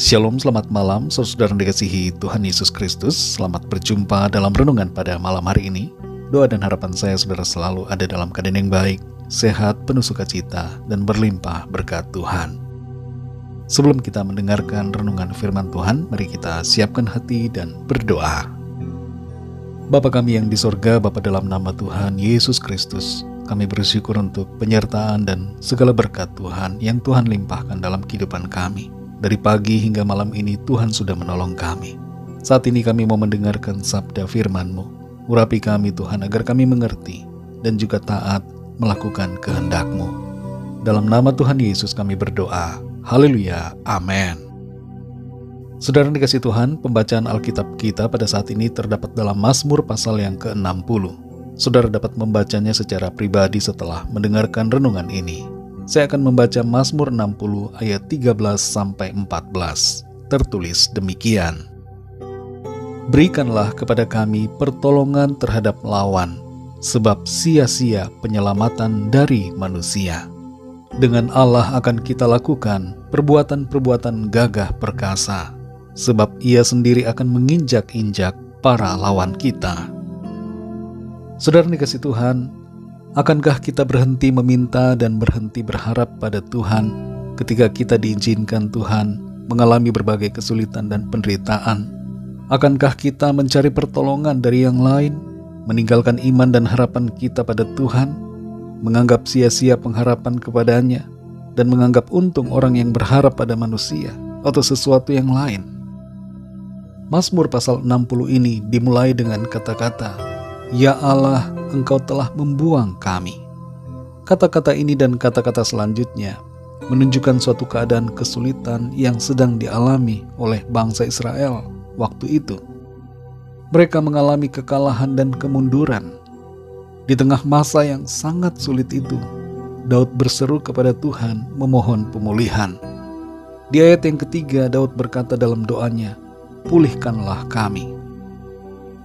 Shalom, selamat malam, saudara yang dikasihi Tuhan Yesus Kristus. Selamat berjumpa dalam renungan pada malam hari ini. Doa dan harapan saya saudara selalu ada dalam keadaan yang baik, sehat, penuh sukacita, dan berlimpah berkat Tuhan. Sebelum kita mendengarkan renungan firman Tuhan, mari kita siapkan hati dan berdoa. Bapa kami yang di sorga, Bapa dalam nama Tuhan Yesus Kristus, kami bersyukur untuk penyertaan dan segala berkat Tuhan yang Tuhan limpahkan dalam kehidupan kami. Dari pagi hingga malam ini Tuhan sudah menolong kami. Saat ini kami mau mendengarkan sabda firman-Mu. Urapi kami Tuhan agar kami mengerti dan juga taat melakukan kehendak-Mu. Dalam nama Tuhan Yesus kami berdoa. Haleluya. Amin. Saudara yang dikasihi Tuhan, pembacaan Alkitab kita pada saat ini terdapat dalam Mazmur pasal yang ke-60. Saudara dapat membacanya secara pribadi setelah mendengarkan renungan ini. Saya akan membaca Mazmur 60 ayat 13-14. Tertulis demikian. Berikanlah kepada kami pertolongan terhadap lawan, sebab sia-sia penyelamatan dari manusia. Dengan Allah akan kita lakukan perbuatan-perbuatan gagah perkasa, sebab Ia sendiri akan menginjak-injak para lawan kita. Saudara dikasihi Tuhan, akankah kita berhenti meminta dan berhenti berharap pada Tuhan ketika kita diizinkan Tuhan mengalami berbagai kesulitan dan penderitaan? Akankah kita mencari pertolongan dari yang lain, meninggalkan iman dan harapan kita pada Tuhan, menganggap sia-sia pengharapan kepadanya, dan menganggap untung orang yang berharap pada manusia atau sesuatu yang lain? Mazmur pasal 60 ini dimulai dengan kata-kata, "Ya Allah, Engkau telah membuang kami." Kata-kata ini dan kata-kata selanjutnya menunjukkan suatu keadaan kesulitan yang sedang dialami oleh bangsa Israel waktu itu. Mereka mengalami kekalahan dan kemunduran. Di tengah masa yang sangat sulit itu, Daud berseru kepada Tuhan memohon pemulihan. Di ayat yang ketiga, Daud berkata dalam doanya, "Pulihkanlah kami."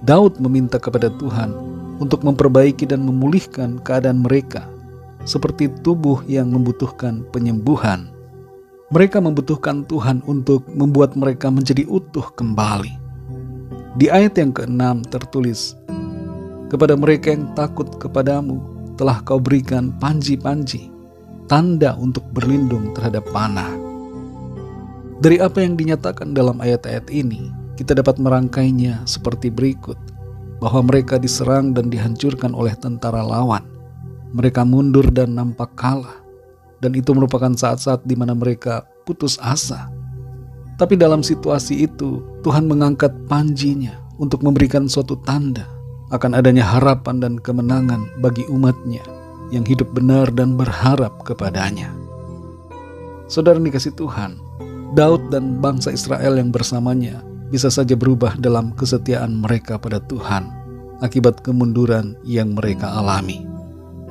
Daud meminta kepada Tuhan untuk memperbaiki dan memulihkan keadaan mereka, seperti tubuh yang membutuhkan penyembuhan. Mereka membutuhkan Tuhan untuk membuat mereka menjadi utuh kembali. Di ayat yang ke-6 tertulis, "Kepada mereka yang takut kepadamu telah kau berikan panji-panji, tanda untuk berlindung terhadap panah." Dari apa yang dinyatakan dalam ayat-ayat ini, kita dapat merangkainya seperti berikut, bahwa mereka diserang dan dihancurkan oleh tentara lawan. Mereka mundur dan nampak kalah, dan itu merupakan saat-saat di mana mereka putus asa. Tapi dalam situasi itu, Tuhan mengangkat panjinya untuk memberikan suatu tanda akan adanya harapan dan kemenangan bagi umatnya yang hidup benar dan berharap kepadanya. Saudara dikasihi Tuhan, Daud dan bangsa Israel yang bersamanya bisa saja berubah dalam kesetiaan mereka pada Tuhan akibat kemunduran yang mereka alami.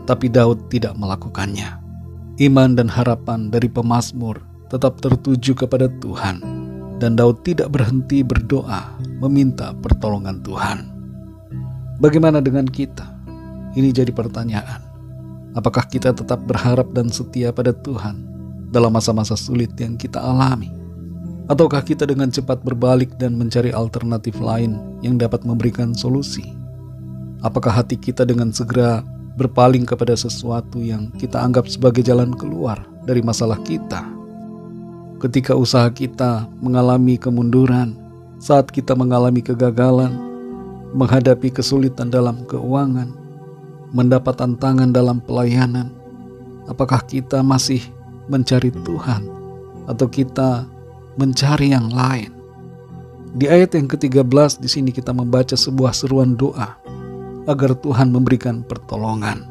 Tapi Daud tidak melakukannya. Iman dan harapan dari pemazmur tetap tertuju kepada Tuhan, dan Daud tidak berhenti berdoa meminta pertolongan Tuhan. Bagaimana dengan kita? Ini jadi pertanyaan. Apakah kita tetap berharap dan setia pada Tuhan dalam masa-masa sulit yang kita alami? Ataukah kita dengan cepat berbalik dan mencari alternatif lain yang dapat memberikan solusi? Apakah hati kita dengan segera berpaling kepada sesuatu yang kita anggap sebagai jalan keluar dari masalah kita? Ketika usaha kita mengalami kemunduran, saat kita mengalami kegagalan, menghadapi kesulitan dalam keuangan, mendapat tantangan dalam pelayanan, apakah kita masih mencari Tuhan atau kita mencari yang lain? Di ayat yang ke-13 di sini kita membaca sebuah seruan doa agar Tuhan memberikan pertolongan,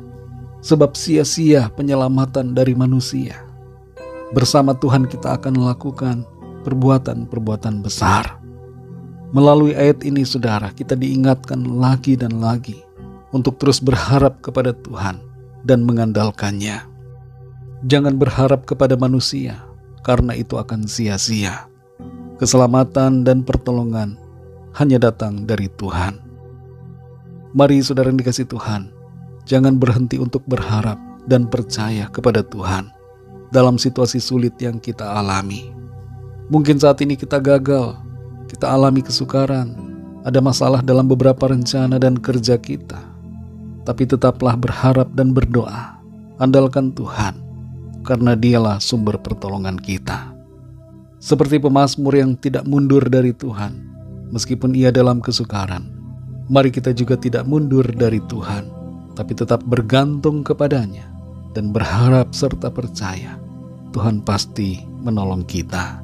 sebab sia-sia penyelamatan dari manusia. Bersama Tuhan kita akan melakukan perbuatan-perbuatan besar. Melalui ayat ini saudara, kita diingatkan lagi dan lagi untuk terus berharap kepada Tuhan dan mengandalkannya. Jangan berharap kepada manusia, karena itu akan sia-sia. Keselamatan dan pertolongan hanya datang dari Tuhan. Mari saudara yang dikasihi Tuhan, jangan berhenti untuk berharap dan percaya kepada Tuhan dalam situasi sulit yang kita alami. Mungkin saat ini kita gagal, kita alami kesukaran, ada masalah dalam beberapa rencana dan kerja kita. Tapi tetaplah berharap dan berdoa. Andalkan Tuhan, karena Dialah sumber pertolongan kita. Seperti pemazmur yang tidak mundur dari Tuhan, meskipun ia dalam kesukaran, mari kita juga tidak mundur dari Tuhan, tapi tetap bergantung kepadanya dan berharap serta percaya Tuhan pasti menolong kita.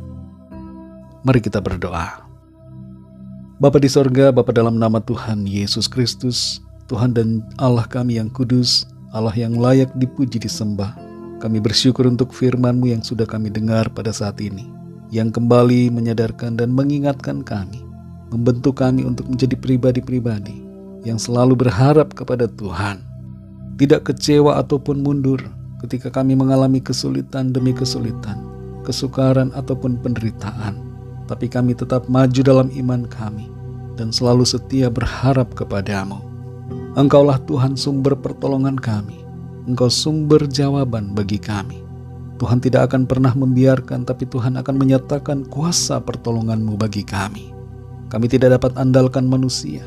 Mari kita berdoa. Bapa di sorga, Bapa dalam nama Tuhan Yesus Kristus, Tuhan dan Allah kami yang kudus, Allah yang layak dipuji disembah. Kami bersyukur untuk firman-Mu yang sudah kami dengar pada saat ini, yang kembali menyadarkan dan mengingatkan kami, membentuk kami untuk menjadi pribadi-pribadi yang selalu berharap kepada Tuhan, tidak kecewa ataupun mundur ketika kami mengalami kesulitan demi kesulitan, kesukaran ataupun penderitaan, tapi kami tetap maju dalam iman kami dan selalu setia berharap kepadamu. Engkaulah Tuhan sumber pertolongan kami, Engkau sumber jawaban bagi kami. Tuhan tidak akan pernah membiarkan, tapi Tuhan akan menyatakan kuasa pertolongan-Mu bagi kami. Kami tidak dapat andalkan manusia,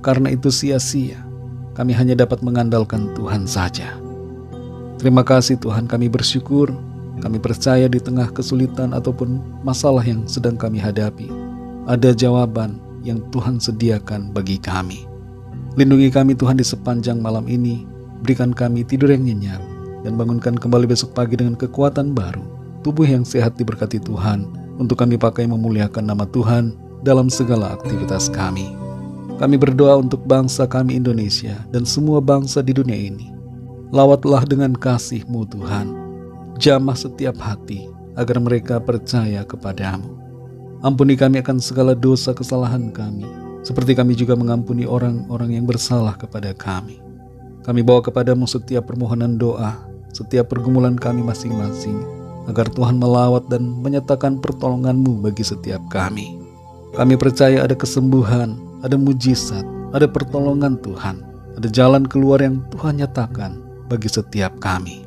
karena itu sia-sia. Kami hanya dapat mengandalkan Tuhan saja. Terima kasih Tuhan, kami bersyukur, kami percaya di tengah kesulitan ataupun masalah yang sedang kami hadapi, ada jawaban yang Tuhan sediakan bagi kami. Lindungi kami Tuhan di sepanjang malam ini, berikan kami tidur yang nyenyak, dan bangunkan kembali besok pagi dengan kekuatan baru, tubuh yang sehat diberkati Tuhan, untuk kami pakai memuliakan nama Tuhan dalam segala aktivitas kami. Kami berdoa untuk bangsa kami Indonesia dan semua bangsa di dunia ini. Lawatlah dengan kasih-Mu Tuhan, jamah setiap hati agar mereka percaya kepadamu. Ampuni kami akan segala dosa kesalahan kami, seperti kami juga mengampuni orang-orang yang bersalah kepada kami. Kami bawa kepadamu setiap permohonan doa, setiap pergumulan kami masing-masing, agar Tuhan melawat dan menyatakan pertolongan-Mu bagi setiap kami. Kami percaya ada kesembuhan, ada mujizat, ada pertolongan Tuhan, ada jalan keluar yang Tuhan nyatakan bagi setiap kami.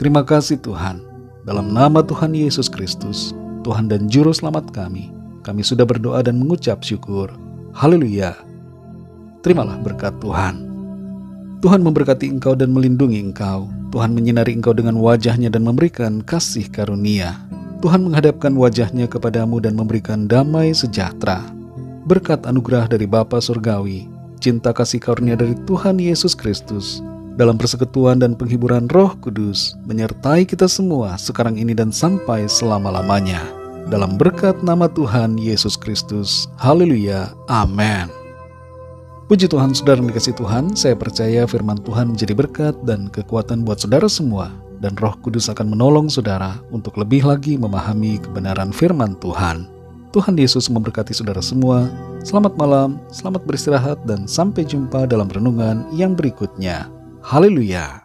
Terima kasih Tuhan, dalam nama Tuhan Yesus Kristus, Tuhan dan Juru Selamat kami sudah berdoa dan mengucap syukur. Haleluya. Terimalah berkat Tuhan. Tuhan memberkati engkau dan melindungi engkau. Tuhan menyinari engkau dengan wajah-Nya dan memberikan kasih karunia. Tuhan menghadapkan wajah-Nya kepadamu dan memberikan damai sejahtera. Berkat anugerah dari Bapa Surgawi, cinta kasih karunia dari Tuhan Yesus Kristus, dalam persekutuan dan penghiburan Roh Kudus, menyertai kita semua sekarang ini dan sampai selama-lamanya. Dalam berkat nama Tuhan Yesus Kristus. Haleluya. Amin. Puji Tuhan, saudara yang dikasihi Tuhan, saya percaya firman Tuhan menjadi berkat dan kekuatan buat saudara semua, dan Roh Kudus akan menolong saudara untuk lebih lagi memahami kebenaran firman Tuhan. Tuhan Yesus memberkati saudara semua. Selamat malam, selamat beristirahat, dan sampai jumpa dalam renungan yang berikutnya. Haleluya.